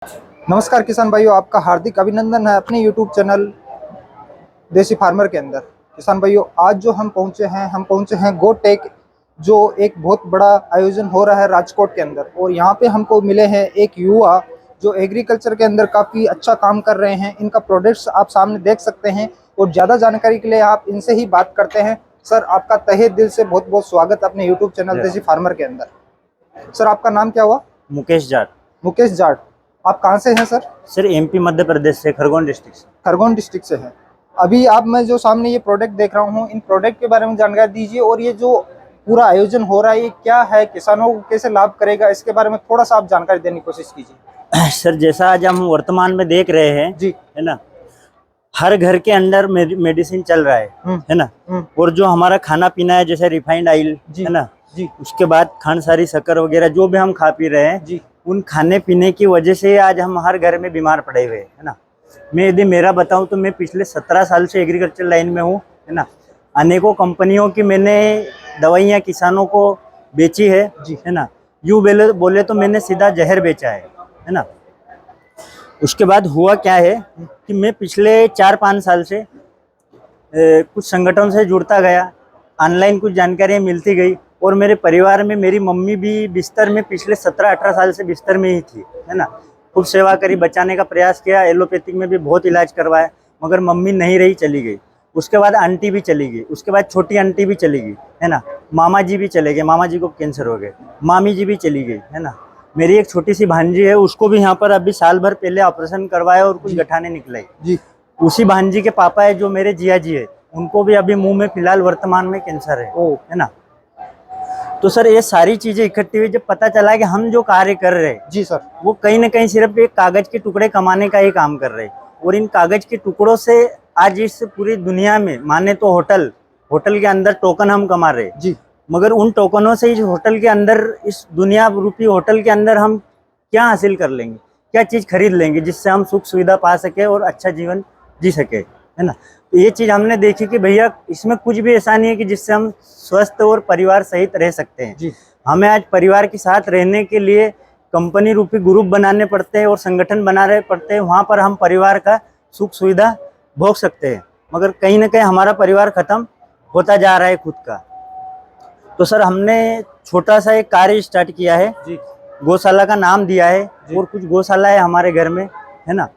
नमस्कार किसान भाइयों, आपका हार्दिक अभिनंदन है अपने YouTube चैनल देसी फार्मर के अंदर। किसान भाइयों, आज जो हम पहुंचे हैं गोटेक, जो एक बहुत बड़ा आयोजन हो रहा है राजकोट के अंदर। और यहाँ पे हमको मिले हैं एक युवा जो एग्रीकल्चर के अंदर काफ़ी अच्छा काम कर रहे हैं। इनका प्रोडक्ट्स आप सामने देख सकते हैं और ज़्यादा जानकारी के लिए आप इनसे ही बात करते हैं। सर, आपका तहे दिल से बहुत बहुत स्वागत अपने यूट्यूब चैनल देसी फार्मर के अंदर। सर, आपका नाम क्या हुआ? मुकेश जाट। मुकेश जाट। आप कहाँ से हैं sir? Sir MP Madhya Pradesh से, खरगोन डिस्ट्रिक्ट से। खरगोन डिस्ट्रिक्ट से हैं। अभी आप, मैं जो सामने ये प्रोडक्ट देख रहा हूँ, इन प्रोडक्ट के बारे में जानकारी दीजिए। और ये जो पूरा आयोजन हो रहा है, ये क्या है, किसानों को कैसे लाभ करेगा, इसके बारे में थोड़ा सा आप जानकारी देने की कोशिश कीजिए। सर, जैसा आज हम वर्तमान में देख रहे हैं जी, है ना, हर घर के अंदर मेडिसिन चल रहा है ना। और जो हमारा खाना पीना है, जैसे रिफाइंड ऑयल है ना जी, उसके बाद खांड सारी शक्कर वगैरह जो भी हम खा पी रहे हैं जी, उन खाने पीने की वजह से आज हम हर घर में बीमार पड़े हुए है ना। मैं यदि मेरा बताऊं तो मैं पिछले 17 साल से एग्रीकल्चर लाइन में हूँ है ना। अनेकों कंपनियों की मैंने दवाइयाँ किसानों को बेची है ना। यूँ बोले तो मैंने सीधा जहर बेचा है ना। उसके बाद हुआ क्या है कि मैं पिछले 4-5 साल से कुछ संगठनों से जुड़ता गया, ऑनलाइन कुछ जानकारियाँ मिलती गई। और मेरे परिवार में मेरी मम्मी भी बिस्तर में पिछले 17-18 साल से बिस्तर में ही थी है ना। खूब सेवा करी, बचाने का प्रयास किया, एलोपैथिक में भी बहुत इलाज करवाया, मगर मम्मी नहीं रही, चली गई। उसके बाद आंटी भी चली गई, उसके बाद छोटी आंटी भी चली गई है ना। मामा जी भी चले गए, मामा जी को कैंसर हो गए, मामी जी भी चली गई है ना। मेरी एक छोटी सी भांजी है, उसको भी यहाँ पर अभी साल भर पहले ऑपरेशन करवाया और कुछ गठाने निकले जी। उसी भांजी के पापा है जो मेरे जिया जी है, उनको भी अभी मुंह में फिलहाल वर्तमान में कैंसर है ना। तो सर ये सारी चीजें इकट्ठी हुई, जब पता चला कि हम जो कार्य कर रहे हैं जी सर, वो कहीं ना कहीं सिर्फ एक कागज के टुकड़े कमाने का ही काम कर रहे हैं। और इन कागज के टुकड़ों से आज इस पूरी दुनिया में माने तो होटल के अंदर टोकन हम कमा रहे जी। मगर उन टोकनों से इस होटल के अंदर, इस दुनिया रूपी होटल के अंदर हम क्या हासिल कर लेंगे, क्या चीज़ खरीद लेंगे जिससे हम सुख सुविधा पा सके और अच्छा जीवन जी सके है ना। तो ये चीज़ हमने देखी कि भैया इसमें कुछ भी ऐसा नहीं है कि जिससे हम स्वस्थ और परिवार सहित रह सकते हैं जी। हमें आज परिवार के साथ रहने के लिए कंपनी रूपी ग्रुप बनाने पड़ते हैं और संगठन बनाने पड़ते हैं। वहाँ पर हम परिवार का सुख सुविधा भोग सकते हैं, मगर कहीं ना कहीं हमारा परिवार खत्म होता जा रहा है खुद का। तो सर हमने छोटा सा एक कार्य स्टार्ट किया है जी। गौशाला का नाम दिया है और कुछ गौशाला है हमारे घर में है ना।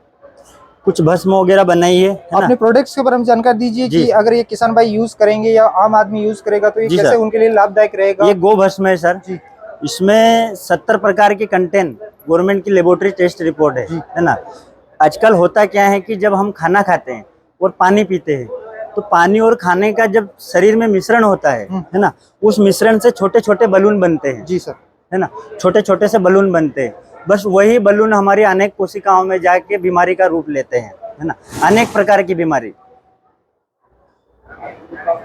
कुछ भस्म वगैरह बनाई है अपने प्रोडक्ट्स के बारे में जानकारी दीजिए कि अगर ये किसान भाई यूज करेंगे या आम आदमी यूज करेगा तो ये कैसे उनके लिए लाभदायक रहेगा। ये गो भस्म है सर जी। इसमें 70 प्रकार के कंटेंट, गवर्नमेंट की लेबोरेटरी टेस्ट रिपोर्ट है ना। आजकल होता क्या है कि जब हम खाना खाते हैं और पानी पीते हैं तो पानी और खाने का जब शरीर में मिश्रण होता है ना, उस मिश्रण से छोटे छोटे बलून बनते हैं जी सर है ना। छोटे छोटे से बलून बनते हैं, बस वही बलून हमारी अनेक कोशिकाओं में जाके बीमारी का रूप लेते हैं है ना, अनेक प्रकार की बीमारी।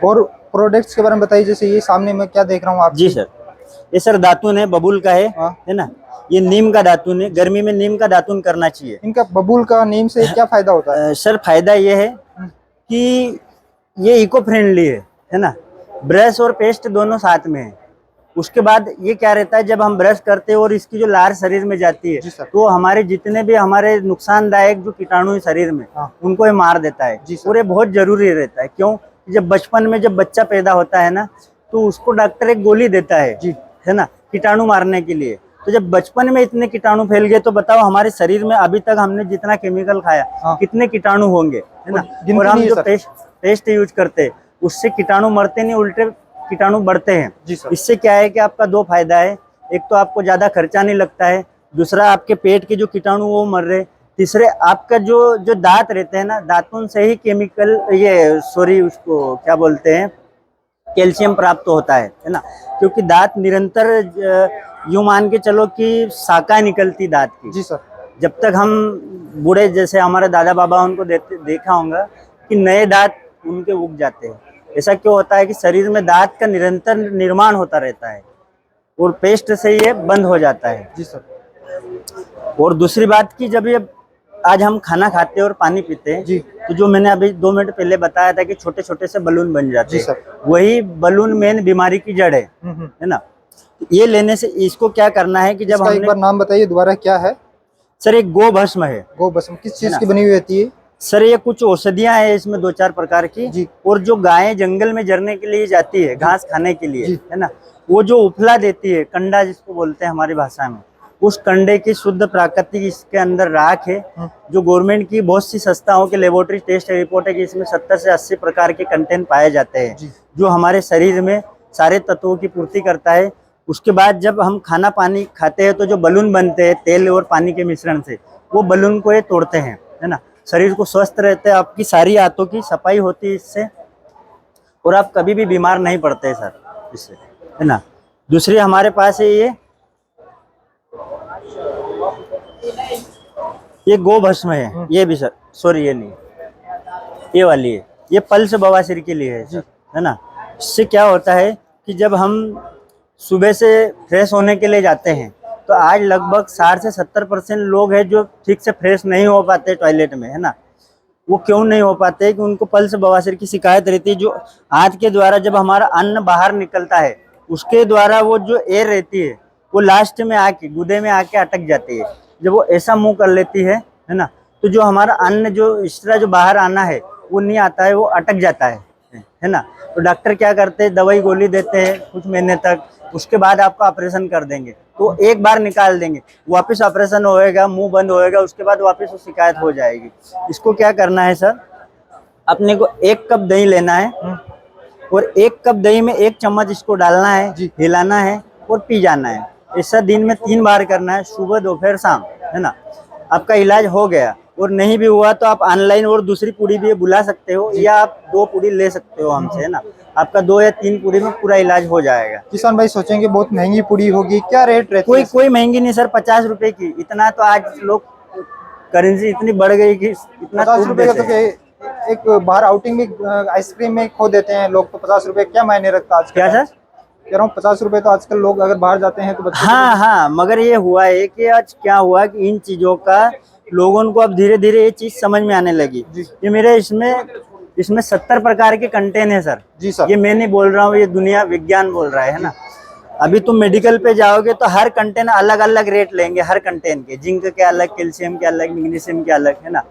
और प्रोडक्ट्स के बारे में बताइए, जैसे ये सामने मैं क्या देख रहा हूँ आप? जी सर, ये सर दातुन है, बबूल का है ना। ये नीम का दातुन है, गर्मी में नीम का दातुन करना चाहिए। इनका बबूल का नीम से क्या फायदा होता है? सर फायदा ये है कि ये इको फ्रेंडली है ना। ब्रश और पेस्ट दोनों साथ में है। उसके बाद ये क्या रहता है, जब हम ब्रश करते हैं और इसकी जो लार शरीर में जाती है तो हमारे जितने भी हमारे नुकसानदायक जो कीटाणु है शरीर में उनको ये मार देता है। और ये बहुत जरूरी रहता है। क्यों? जब बचपन में जब बच्चा पैदा होता है ना तो उसको डॉक्टर एक गोली देता है ना, कीटाणु मारने के लिए। तो जब बचपन में इतने कीटाणु फैल गए तो बताओ हमारे शरीर में अभी तक हमने जितना केमिकल खाया कितने कीटाणु होंगे है ना। और हम जो पेस्ट यूज करते हैं उससे कीटाणु मरते नहीं, उल्टे कीटाणु बढ़ते हैं। इससे क्या है कि आपका दो फायदा है, एक तो आपको ज्यादा खर्चा नहीं लगता है, दूसरा आपके पेट के जो कीटाणु वो मर रहे, तीसरे आपका जो दांत रहते हैं ना, दांतों से ही केमिकल उसको क्या बोलते हैं, कैल्शियम प्राप्त होता है ना। क्योंकि दांत निरंतर यूं मान के चलो कि शाखा निकलती दांत की जी सर। जब तक हम बूढ़े, जैसे हमारे दादा बाबा उनको देखा होगा कि नए दांत उनके उग जाते हैं। ऐसा क्यों होता है कि शरीर में दांत का निरंतर निर्माण होता रहता है और पेस्ट से ये बंद हो जाता है जी सर। और दूसरी बात कि जब ये आज हम खाना खाते हैं और पानी पीते हैं जी, तो जो मैंने अभी 2 मिनट पहले बताया था कि छोटे छोटे से बलून बन जाते हैं, वही बलून मेन बीमारी की जड़ है ना। ये लेने से इसको क्या करना है कि जब हमने, एक बार नाम बताइए दोबारा, क्या है? सर एक गो भस्म है गो भस्म किस चीज ना? की बनी हुई होती है? सर ये कुछ औषधियां हैं इसमें 2-4 प्रकार की। जी। और जो गायें जंगल में चरने के लिए जाती है घास खाने के लिए, जी। है ना, वो जो उपला देती है, कंडा जिसको बोलते हैं हमारी भाषा में, उस कंडे की शुद्ध प्राकृतिक इसके अंदर राख है। जो गवर्नमेंट की बहुत सी संस्थाओं के लेबोरेटरी टेस्ट रिपोर्ट है कि इसमें 70 से 80 प्रकार के कंटेंट पाए जाते हैं, जी। जो हमारे शरीर में सारे तत्वों की पूर्ति करता है। उसके बाद जब हम खाना पानी खाते हैं तो जो बलून बनते हैं तेल और पानी के मिश्रण से, वो बलून को ये तोड़ते हैं, है ना। शरीर को स्वस्थ रहते हैं, आपकी सारी आंतों की सफाई होती है इससे, और आप कभी भी बीमार नहीं पड़ते सर इससे, है ना। दूसरी हमारे पास है ये गो भस्म है, ये भी सर, सॉरी ये नहीं, ये वाली है, ये पल्स बवासीर के लिए है ना। इससे क्या होता है कि जब हम सुबह से फ्रेश होने के लिए जाते हैं तो आज लगभग 60 से 70% लोग हैं जो ठीक से फ्रेश नहीं हो पाते टॉयलेट में, है ना। वो क्यों नहीं हो पाते कि उनको पल्स बवासीर की शिकायत रहती है। जो हाथ के द्वारा जब हमारा अन्न बाहर निकलता है उसके द्वारा वो जो एयर रहती है वो लास्ट में आके गुदे में आके अटक जाती है। जब वो ऐसा मुंह कर लेती है ना, तो जो हमारा अन्न जो इस तरह जो बाहर आना है वो नहीं आता है, वो अटक जाता है ना। तो डॉक्टर क्या करते हैं, दवाई गोली देते हैं कुछ महीने तक, उसके बाद आपका ऑपरेशन कर देंगे। तो एक बार निकाल देंगे, वापस ऑपरेशन होएगा, मुंह बंद होएगा, उसके बाद वापस वो शिकायत हो जाएगी। इसको क्या करना है सर, अपने को 1 कप दही लेना है और 1 कप दही में 1 चम्मच इसको डालना है, हिलाना है और पी जाना है। ऐसा दिन में 3 बार करना है, सुबह दोपहर शाम, है ना। आपका इलाज हो गया। और नहीं भी हुआ तो आप ऑनलाइन और दूसरी पुड़ी भी बुला सकते हो, या आप 2 पुड़ी ले सकते हो हमसे, है ना। आपका 2 या 3 पुड़ी में पूरा इलाज हो जाएगा। किसान भाई सोचेंगे बहुत महंगी पुड़ी होगी, क्या रेट रहती है? कोई महंगी नहीं सर, 50 रुपए की। इतना तो आज लोग करेंसी इतनी बढ़ गई कि इतना 50 रुपए का तो एक बाहर आउटिंग में आइसक्रीम में खो देते हैं लोग, तो 50 रुपए क्या मायने रखता है आज? क्या सर कह रहा हूँ 50 रुपए तो आजकल लोग अगर बाहर जाते हैं तो बच्चे हाँ, मगर ये हुआ है कि आज क्या हुआ कि इन चीजों का लोगों को अब धीरे धीरे ये चीज समझ में आने लगी। ये मेरे इसमें 70 प्रकार के कंटेंट है सर। जी सर। ये मैं नहीं बोल रहा हूँ, ये दुनिया विज्ञान बोल रहा है ना। अभी तुम मेडिकल पे जाओगे तो हर कंटेंट अलग अलग रेट लेंगे, हर कंटेंट के, जिंक के अलग, कैल्शियम के अलग, मैग्नीशियम के अलग, है ना।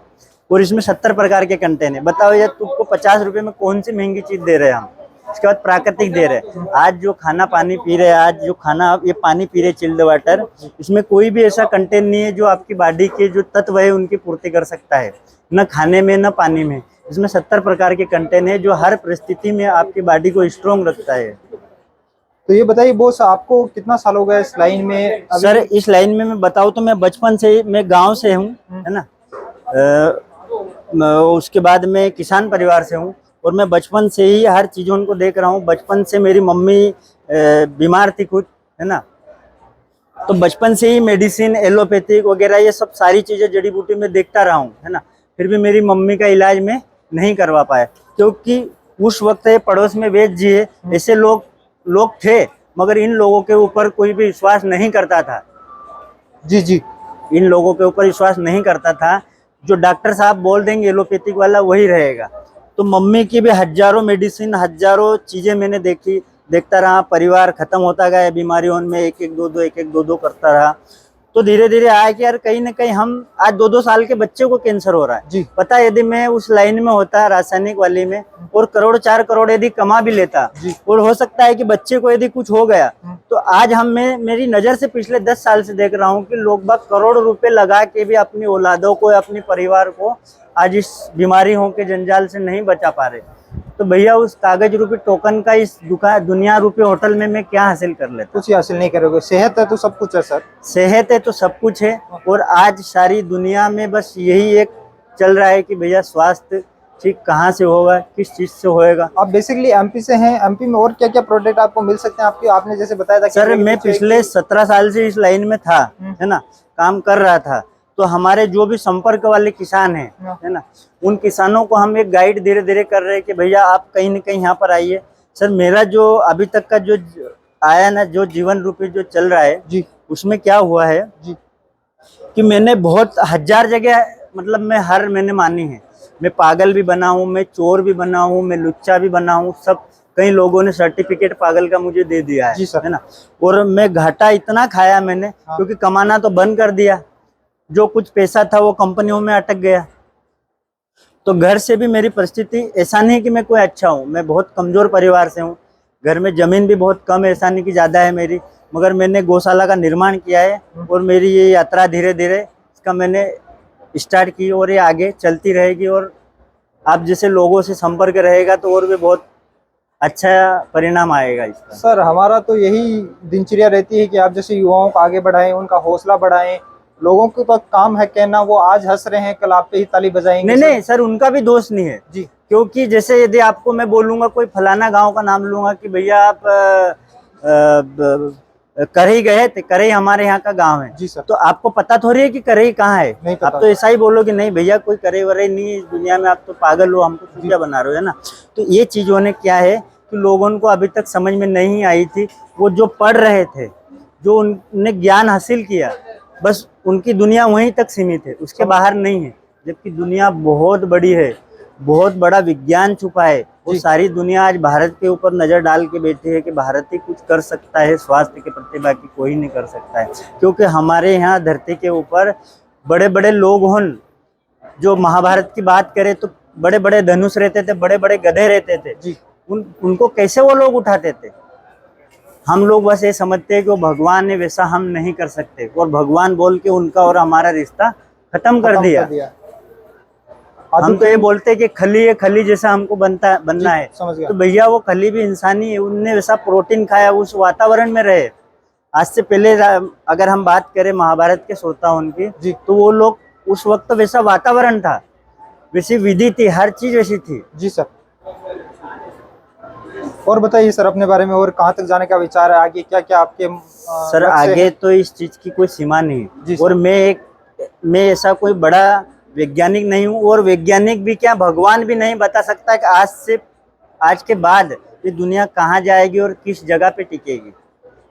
और इसमें 70 प्रकार के कंटेंट है। बताओ यार, तुमको 50 रुपए में कौन सी महंगी चीज दे रहे हैं हम। इसके बाद प्राकृतिक दे रहे हैं। आज जो खाना पानी पी रहे हैं, आज जो खाना ये पानी पी रहे चिल्ड वाटर, इसमें कोई भी ऐसा कंटेंट नहीं है जो आपकी बॉडी के जो तत्व है उनकी पूर्ति कर सकता है, न खाने में न पानी में। इसमें 70 प्रकार के कंटेंट है जो हर परिस्थिति में आपकी बॉडी को स्ट्रोंग रखता है। तो ये बताइए बॉस, आपको कितना साल हो गया इस लाइन में? सर इस लाइन में मैं बताऊँ तो मैं बचपन से ही, मैं गाँव से हूँ, है ना। उसके बाद मैं किसान परिवार से हूँ और मैं बचपन से ही हर चीज़ों को देख रहा हूँ। बचपन से मेरी मम्मी बीमार थी खुद, है ना। तो बचपन से ही मेडिसिन, एलोपैथिक वगैरह ये सब सारी चीज़ें जड़ी बूटी में देखता रहा हूँ, है ना। फिर भी मेरी मम्मी का इलाज में नहीं करवा पाया, क्योंकि उस वक्त पड़ोस में वैद्य जी है, ऐसे लोग थे, मगर इन लोगों के ऊपर कोई भी विश्वास नहीं करता था। जी। इन लोगों के ऊपर विश्वास नहीं करता था। जो डॉक्टर साहब बोल देंगे एलोपैथिक वाला वही रहेगा। तो मम्मी की भी हजारों मेडिसिन, हजारों चीजें मैंने देखता रहा। परिवार खत्म होता गया बीमारियों में, एक एक दो दो करता रहा। तो धीरे धीरे आया कि यार कहीं ना कहीं हम आज 2-2 साल के बच्चे को कैंसर हो रहा है जी। पता, यदि मैं उस लाइन में होता रासायनिक वाली में और करोड़ 4 करोड़ यदि कमा भी लेता, और हो सकता है कि बच्चे को यदि कुछ हो गया, तो आज मेरी नजर से पिछले 10 साल से देख रहा हूँ कि लोग बाग करोड़ रुपए लगा के भी अपनी औलादों को, अपने परिवार को आज इस बीमारियों के जंजाल से नहीं बचा पा रहे। तो भैया उस कागज रूपी टोकन का इस दुनिया रूपी होटल में मैं क्या हासिल कर लेता? कुछ ही हासिल नहीं करोगे। सेहत है तो सब कुछ है सर। सेहत है तो सब कुछ है। और आज सारी दुनिया में बस यही एक चल रहा है कि भैया स्वास्थ्य ठीक कहाँ से होगा, किस चीज से होएगा। आप बेसिकली एमपी से हैं, एमपी में और क्या क्या प्रोडक्ट आपको मिल सकते हैं? आपने जैसे बताया था सर मैं पिछले 17 साल से इस लाइन में था, है ना, काम कर रहा था। तो हमारे जो भी संपर्क वाले किसान हैं, है ना, उन किसानों को हम एक गाइड धीरे धीरे कर रहे हैं कि भैया आप कहीं न कहीं यहाँ पर आइए। सर मेरा जो अभी तक का जो आया ना, जो जीवन रूपी जो चल रहा है जी, उसमें क्या हुआ है जी कि मैंने बहुत हजार जगह, मतलब मैं हर मैंने मानी है। मैं पागल भी बना हूँ, मैं चोर भी बना हूँ, मैं लुच्चा भी बना हूँ, सब कई लोगों ने सर्टिफिकेट पागल का मुझे दे दिया है, है ना। और मैं घाटा इतना खाया मैंने, क्योंकि कमाना तो बंद कर दिया। जो कुछ पैसा था वो कंपनियों में अटक गया। तो घर से भी मेरी परिस्थिति ऐसा नहीं कि मैं कोई अच्छा हूँ, मैं बहुत कमजोर परिवार से हूँ। घर में जमीन भी बहुत कम है, ऐसा नहीं कि ज़्यादा है मेरी, मगर मैंने गौशाला का निर्माण किया है और मेरी ये यात्रा धीरे धीरे इसका मैंने स्टार्ट की और ये आगे चलती रहेगी। और आप जैसे लोगों से संपर्क रहेगा तो और भी बहुत अच्छा परिणाम आएगा इसका। सर हमारा तो यही दिनचर्या रहती है कि आप जैसे युवाओं को आगे बढ़ाएं, उनका हौसला बढ़ाएं। लोगों के पास काम है कहना, वो आज हंस रहे हैं कल आप पे ही ताली बजाएंगे। नहीं सर, उनका भी दोष नहीं है जी। क्योंकि जैसे यदि आपको मैं बोलूंगा, कोई फलाना गांव का नाम लूंगा कि भैया आप करही गए थे, करही हमारे यहाँ का गांव है जी सर। तो आपको पता थोड़ी है कि करही कहाँ है। नहीं पता। आप तो ऐसा ही बोलोगे नहीं भैया कोई करही वरही नहीं है इस दुनिया में, आप तो पागल हो, हमको चूतिया बना रहे हो, है ना। तो ये चीजों ने क्या है कि लोगों को अभी तक समझ में नहीं आई थी। वो जो पढ़ रहे थे, जो उनने ज्ञान हासिल किया, बस उनकी दुनिया वहीं तक सीमित है, उसके बाहर नहीं है। जबकि दुनिया बहुत बड़ी है, बहुत बड़ा विज्ञान छुपा है। वो सारी दुनिया आज भारत के ऊपर नजर डाल के बैठी है कि भारत ही कुछ कर सकता है स्वास्थ्य के प्रति, बाकी कोई नहीं कर सकता है। क्योंकि हमारे यहाँ धरती के ऊपर बड़े बड़े लोग हों, जो महाभारत की बात करें तो बड़े बड़े धनुष रहते थे, बड़े बड़े गधे रहते थे जी। उनको कैसे वो लोग उठाते थे। हम लोग बस ये समझते हैं कि वो भगवान है, वैसा हम नहीं कर सकते, और भगवान बोल के उनका और हमारा रिश्ता खत्म कर दिया। हम तो ये बोलते हैं कि खली है, खली जैसा हमको बनना है। तो भैया वो खली भी इंसानी है, उनने वैसा प्रोटीन खाया, उस वातावरण में रहे। आज से पहले अगर हम बात करें महाभारत के श्रोताओं की, तो वो लोग उस वक्त वैसा वातावरण था, वैसी विधि थी, हर चीज वैसी थी। जी सर। और बताइए सर अपने बारे में, और कहाँ तक जाने का विचार है आगे, क्या क्या आपके सर आगे तो इस चीज की कोई सीमा नहीं है। और मैं ऐसा कोई बड़ा वैज्ञानिक नहीं हूँ, और वैज्ञानिक भी क्या, भगवान भी नहीं बता सकता कि आज के बाद ये दुनिया कहाँ जाएगी और किस जगह पे टिकेगी,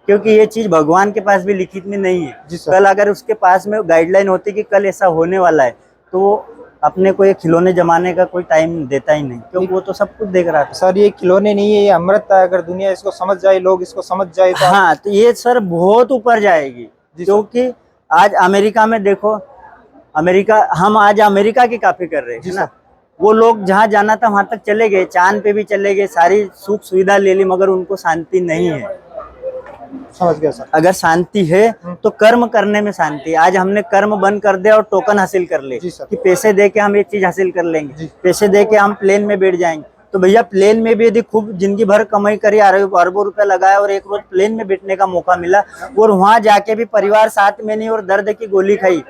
क्योंकि ये चीज भगवान के पास भी लिखित में नहीं है। कल अगर उसके पास में गाइडलाइन होती कि कल ऐसा होने वाला है, तो वो अपने को ये खिलौने जमाने का कोई टाइम देता ही नहीं, क्योंकि वो तो सब कुछ देख रहा था। सर ये खिलौने नहीं है, ये अमृत है। अगर दुनिया इसको समझ जाए, लोग इसको समझ जाए तो हाँ, तो ये सर बहुत ऊपर जाएगी। क्योंकि आज अमेरिका में देखो, हम आज अमेरिका की कॉपी कर रहे हैं ना। वो लोग जहाँ जाना था वहां तक चले गए, चांद पे भी चले गए, सारी सुख सुविधा ले ली, मगर उनको शांति नहीं है। समझ गया सर। अगर शांति है तो कर्म करने में शांति है। आज हमने कर्म बंद कर दिया और टोकन हासिल कर ले कि पैसे दे के हम ये चीज हासिल कर लेंगे, पैसे दे के हम प्लेन में बैठ जाएंगे। तो भैया प्लेन में भी यदि खूब जिंदगी भर कमाई करी, अरबों रुपए लगाया, और एक रोज प्लेन में बैठने का मौका मिला, और वहां जाके भी परिवार साथ में नहीं और दर्द की गोली खाई,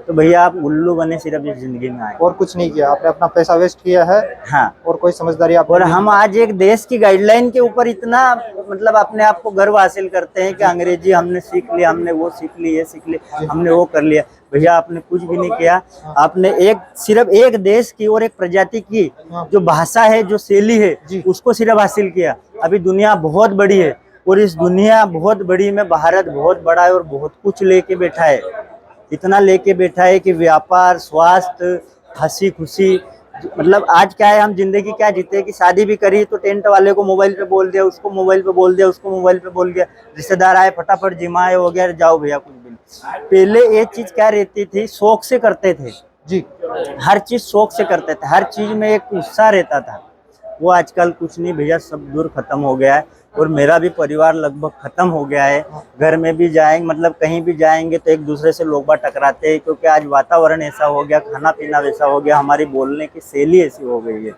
तो भैया आप उल्लू बने सिर्फ इस जिंदगी में आए, और कुछ नहीं किया आपने, अपना पैसा वेस्ट किया है। हाँ, और कोई समझदारी आप। और हम आज एक देश की गाइडलाइन के ऊपर इतना मतलब अपने आप को गर्व हासिल करते हैं कि अंग्रेजी हमने सीख लिया, हमने वो सीख ली, ये सीख लिया, हमने वो कर लिया। भैया आपने कुछ भी नहीं किया। आपने सिर्फ एक देश की और एक प्रजाति की जो भाषा है, जो शैली है, उसको सिर्फ हासिल किया। अभी दुनिया बहुत बड़ी है, और इस दुनिया बहुत बड़ी में भारत बहुत बड़ा है और बहुत कुछ लेके बैठा है। इतना लेके बैठा है कि व्यापार, स्वास्थ्य, हंसी खुशी, मतलब आज क्या है, हम जिंदगी क्या जीते कि शादी भी करी तो टेंट वाले को मोबाइल पे बोल दिया, उसको मोबाइल पे बोल दिया, उसको मोबाइल पे बोल दिया, रिश्तेदार आए फटाफट जिमाए हो गया, जाओ भैया कुछ भी नहीं। पहले ये चीज क्या रहती थी, शौक से करते थे जी, हर चीज शौक से करते थे, हर चीज में एक उत्साह रहता था। वो आजकल कुछ नहीं भैया, सब दूर खत्म हो गया है। और मेरा भी परिवार लगभग खत्म हो गया है। घर में भी जाएंगे, मतलब कहीं भी जाएंगे तो एक दूसरे से लोग बात टकराते हैं, क्योंकि आज वातावरण ऐसा हो गया, खाना पीना वैसा हो गया, हमारी बोलने की शैली ऐसी हो गई है।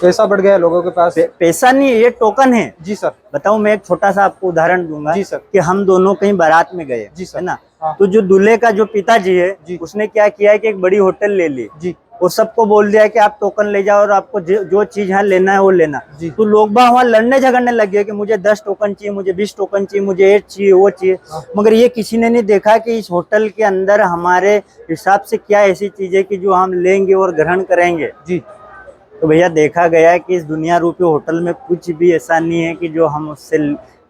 पैसा बढ़ गया लोगों के पास। पैसा नहीं, ये टोकन है। जी सर। बताऊं, मैं एक छोटा सा आपको उदाहरण दूंगा। जी सर। कि हम दोनों कहीं बारात में गए, जी सर, है ना। हाँ। तो जो दूल्हे का जो पिताजी है, उसने क्या किया है कि एक बड़ी होटल ले ली जी, और सबको बोल दिया कि आप टोकन ले जाओ और आपको जो चीज यहाँ लेना है वो लेना। तो लोग बाग वहाँ लड़ने झगड़ने लग गए कि मुझे 10 टोकन चाहिए, मुझे 20 टोकन चाहिए, मुझे ये चाहिए, वो चाहिए। मगर ये किसी ने नहीं देखा कि इस होटल के अंदर हमारे हिसाब से क्या ऐसी चीज है कि जो हम लेंगे और ग्रहण करेंगे। जी। तो भैया देखा गया है कि इस दुनिया रूपी होटल में कुछ भी ऐसा नहीं है कि जो हम उससे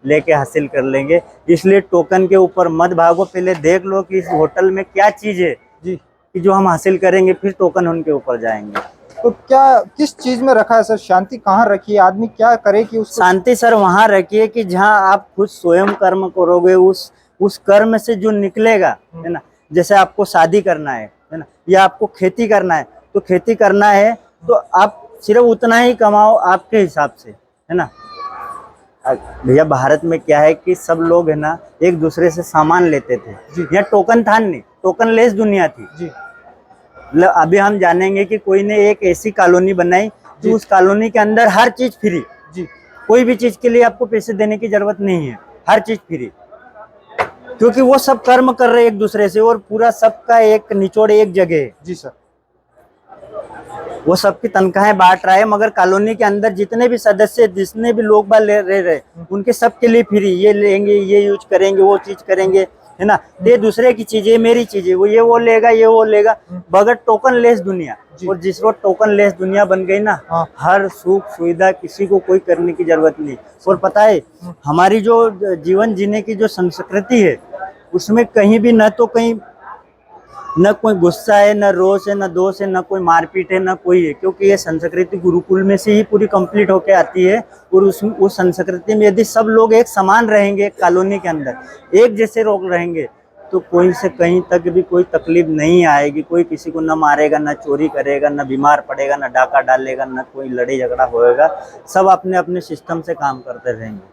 लेके हासिल कर लेंगे। इसलिए टोकन के ऊपर मत भागो, पहले देख लो कि इस होटल में क्या चीज है जी कि जो हम हासिल करेंगे, फिर टोकन उनके ऊपर जाएंगे। तो क्या किस चीज में रखा है सर शांति, कहाँ रखी है, आदमी क्या करे कि उसको शांति सर वहाँ रखिए कि जहाँ आप खुद स्वयं कर्म करोगे, उस कर्म से जो निकलेगा, है ना। जैसे आपको शादी करना है ना, या आपको खेती करना है, तो खेती करना है तो आप सिर्फ उतना ही कमाओ आपके हिसाब से, है ना। भैया भारत में क्या है कि सब लोग है ना एक दूसरे से सामान लेते थे, यहाँ टोकन था नहीं, टोकन लेस दुनिया थी जी। अभी हम जानेंगे कि कोई ने एक ऐसी कॉलोनी बनाई जी। कि उस कॉलोनी के अंदर हर चीज फ्री जी। कोई भी चीज के लिए आपको पैसे देने की जरूरत नहीं है, हर चीज फ्री, क्योंकि वो सब कर्म कर रहे हैं एक दूसरे से और पूरा सबका एक निचोड़ एक जगह है। जी सर। वो सबकी तनख्वाहें बांट रहा है, मगर कॉलोनी के अंदर जितने भी सदस्य जितने भी लोग बाग रह रहे उनके सबके लिए फ्री, ये लेंगे, ये यूज करेंगे, वो चीज करेंगे, है ना। ये दूसरे की चीजें, मेरी चीजें, वो ये वो लेगा, ये वो लेगा, बगैर टोकन लेस दुनिया। और जिस वक्त टोकन लेस दुनिया बन गई ना, हर सुख सुविधा किसी को कोई करने की जरूरत नहीं। और पता है हमारी जो जीवन जीने की जो संस्कृति है उसमें कहीं भी न तो कहीं न कोई गुस्सा है, न रोष है, न दोष है, न कोई मारपीट है, न कोई है, क्योंकि ये संस्कृति गुरुकुल में से ही पूरी कंप्लीट होके आती है। और उस संस्कृति में यदि सब लोग एक समान रहेंगे, एक कॉलोनी के अंदर एक जैसे लोग रहेंगे, तो कोई से कहीं तक भी कोई तकलीफ नहीं आएगी, कोई किसी को न मारेगा, न चोरी करेगा, न बीमार पड़ेगा, न डाका डालेगा, न कोई लड़ाई झगड़ा होएगा, सब अपने अपने सिस्टम से काम करते रहेंगे।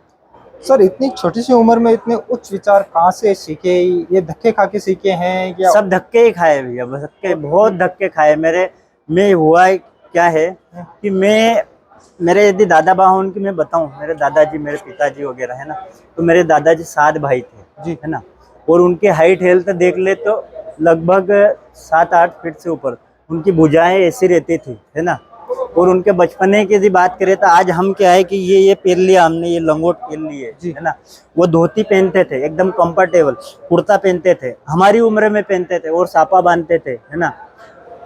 सर इतनी छोटी सी उम्र में इतने उच्च विचार कहाँ से सीखे? ये धक्के खा के सीखे हैं क्या? सब धक्के ही खाए भैया, धक्के, बहुत धक्के खाए मैं हुआ क्या है कि मेरे यदि दादा बा उनकी मैं बताऊं, मेरे दादाजी, मेरे पिताजी वगैरह है ना, तो मेरे दादाजी 7 भाई थे जी, है ना, और उनके हाइट हेल्थ देख ले तो लगभग 7-8 फीट से ऊपर उनकी भुजाएं ऐसी रहती थी, है ना। और उनके बचपने की यदि बात करें तो आज हम क्या है कि ये पहन लिया हमने, ये लंगोट पहन लिए, है ना। वो धोती पहनते थे एकदम कंफर्टेबल, कुर्ता पहनते थे, हमारी उम्र में पहनते थे, और सापा बांधते थे, है ना।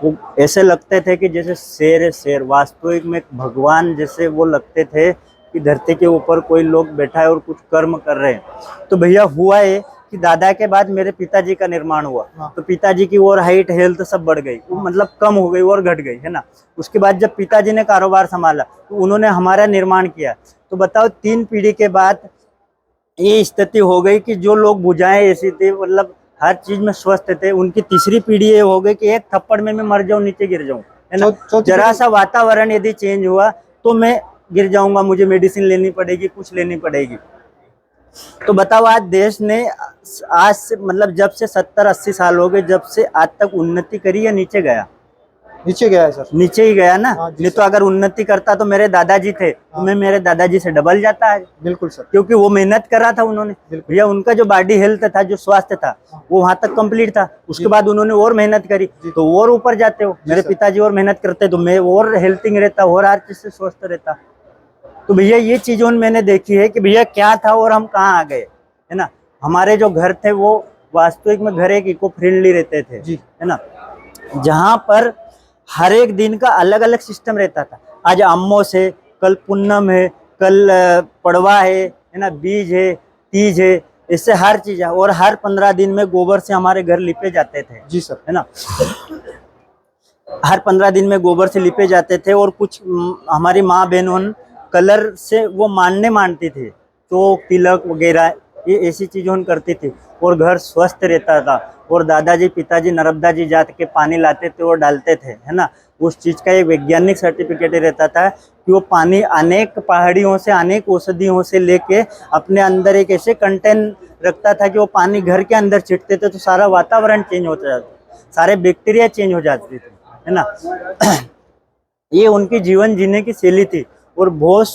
वो ऐसे लगते थे कि जैसे शेर है शेर, वास्तविक में भगवान जैसे वो लगते थे कि धरती के ऊपर कोई लोग बैठा है और कुछ कर्म कर रहे हैं। तो भैया हुआ है कि दादा के बाद मेरे पिताजी का निर्माण हुआ, तो पिताजी की और हाइट हेल्थ सब बढ़ गई, मतलब कम हो गई और घट गई, है ना। उसके बाद जब पिताजी ने कारोबार संभाला तो उन्होंने हमारा निर्माण किया। तो बताओ 3 पीढ़ी के बाद ये स्थिति हो गई कि जो लोग भुजाएं ऐसी थी, मतलब हर चीज में स्वस्थ थे, उनकी तीसरी पीढ़ी ये हो गई कि एक थप्पड़ में मैं मर जाऊं, नीचे गिर जाऊं, है ना। जरा सा वातावरण यदि चेंज हुआ तो मैं गिर जाऊंगा, मुझे मेडिसिन लेनी पड़ेगी, कुछ लेनी पड़ेगी। तो बताओ आज देश ने आज से मतलब जब से 70-80 साल हो गए, जब से आज तक उन्नति करी या नीचे गया? नीचे गया है सर। नीचे ही गया ना। नहीं तो अगर उन्नति करता तो मेरे दादाजी थे तो मैं मेरे दादाजी से डबल जाता है। बिल्कुल सर, क्योंकि वो मेहनत कर रहा था उन्होंने, भैया उनका जो बॉडी हेल्थ था, जो स्वास्थ्य था, वो वहां तक कंप्लीट था। उसके बाद उन्होंने और मेहनत करी तो और ऊपर जाते हो। मेरे पिताजी और मेहनत करते तो मैं और हेल्थिंग रहता और हर चीज से स्वस्थ रहता। तो भैया ये चीजों मैंने देखी है कि भैया क्या था और हम कहाँ आ गए, है ना। हमारे जो घर थे वो वास्तविक में घर एक इको फ्रेंडली रहते थे, है ना, जहाँ पर हर एक दिन का अलग अलग सिस्टम रहता था। आज अम्मोस है, कल पूनम है, कल पड़वा है ना, बीज है, तीज है, इससे हर चीज है। और हर 15 दिन में गोबर से हमारे घर लिपे जाते थे। जी सर, है ना। हर 15 दिन में गोबर से लिपे जाते थे। और कुछ हमारी माँ बहनों कलर से वो मानती थी, तो तिलक वगैरह ये ऐसी चीज़ों करती थी और घर स्वस्थ रहता था। और दादाजी पिताजी नर्मदा जी जात के पानी लाते थे और डालते थे, है ना। उस चीज़ का एक वैज्ञानिक सर्टिफिकेट रहता था कि वो पानी अनेक पहाड़ियों से, अनेक औषधियों से लेके अपने अंदर एक ऐसे कंटेंट रखता था कि वो पानी घर के अंदर छिटते थे तो सारा वातावरण चेंज हो जाता, सारे बैक्टीरिया चेंज हो जाते थे, है ना। ये उनकी जीवन जीने की शैली थी और बहुत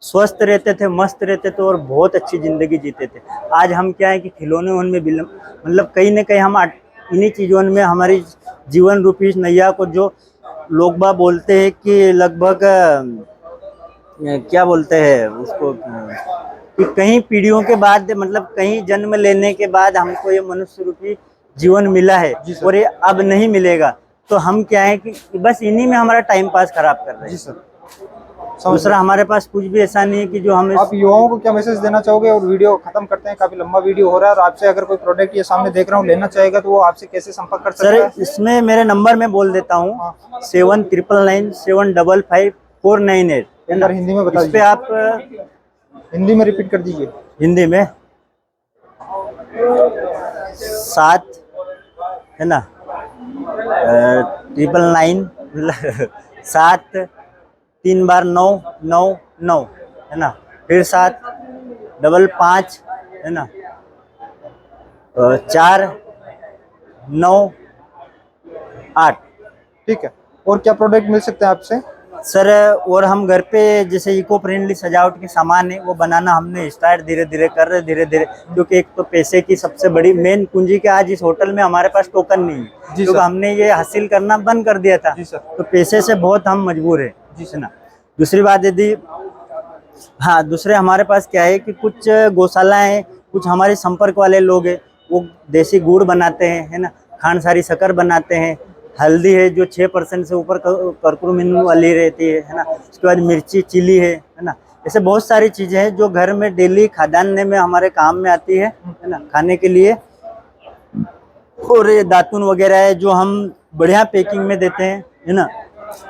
स्वस्थ रहते थे, मस्त रहते थे और बहुत अच्छी जिंदगी जीते थे। आज हम क्या है कि खिलौने उनमें मतलब कहीं ना कहीं हम इन्हीं चीज़ों में हमारी जीवन रूपी नैया को, जो लोग बाग बोलते हैं कि लगभग क्या बोलते हैं उसको, कि कई पीढ़ियों के बाद, मतलब कहीं जन्म लेने के बाद हमको ये मनुष्य रूपी जीवन मिला है और ये अब नहीं मिलेगा। तो हम क्या है कि बस इन्हीं में हमारा टाइम पास खराब कर रहे हैं। जी सर। दूसरा हमारे पास कुछ भी ऐसा नहीं है कि जो हमें। आप युवाओं को क्या मैसेज देना चाहोगे? और वीडियो खत्म करते हैं, काफी लंबा वीडियो हो रहा है। और आपसे अगर कोई प्रोडक्ट ये सामने देख रहा हूँ लेना चाहेगा तो वो आपसे कैसे संपर्क कर सकता है? सर इसमें मेरे नंबर में बोल देता हूँ 7999754998। हिंदी में बता इस पे दीजिए। आप हिंदी में रिपीट कर दीजिए। हिंदी में 7 है ना, 999 7 3 बार 9 9 9 है ना, फिर 7 5 है ना, 4 9 8। ठीक है, और क्या प्रोडक्ट मिल सकते हैं आपसे? सर और हम घर पे जैसे इको फ्रेंडली सजावट के सामान है वो बनाना हमने स्टार्ट धीरे धीरे कर रहे, धीरे धीरे, क्योंकि एक तो पैसे की सबसे बड़ी मेन पूंजी के आज इस होटल में हमारे पास टोकन नहीं है, जी क्योंकि सर। हमने ये हासिल करना बंद कर दिया था। जी सर। तो पैसे से बहुत हम मजबूर है जी है ना। दूसरी बात यदि हाँ, दूसरे हमारे पास क्या है कि कुछ गौशालाएं हैं, कुछ हमारे संपर्क वाले लोग हैं, वो देसी गुड़ बनाते हैं, है ना, खांड सारी शक्कर बनाते हैं, हल्दी है जो 6% से ऊपर कर्क्यूमिन वाली रहती है ना, उसके बाद मिर्ची चिली है ना, ऐसे बहुत सारी चीज़ें हैं जो घर में डेली खादानने में हमारे काम में आती है ना, खाने के लिए। और ये दातुन वगैरह है जो हम बढ़िया पैकिंग में देते हैं, है ना।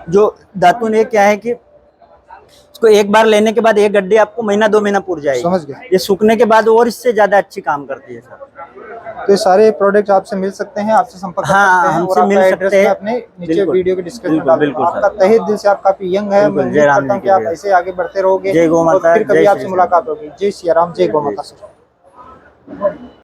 जो दातुन ये क्या है कि इसको एक बार लेने के बाद एक गड्डी आपको महीना 2 महीना पूर जाएगी, समझ गया। ये सूखने के बाद और इससे ज्यादा अच्छी काम करती है सर। तो ये सारे प्रोडक्ट आपसे मिल सकते हैं, आपसे संपर्क कर हाँ, सकते हैं, हमसे और मिल आपका सकते एड्रेस हैं। मैं अपने नीचे बिल्कुल, वीडियो के डिस्क्रिप्शन में बिल्कुल, डाल दूंगा। बिल्कुल आपका सर। तहे दिल से, आप काफी यंग है, मैं बिल्कुल, उम्मीद जय राम करता हूँ जी कि की आप जय। ऐसे आगे बढ़ते रहोगे जय गौ और माता, फिर कभी जय आपसे श्री राम। मुलाकात होगी। जय सिया राम, जय गौ माता सर।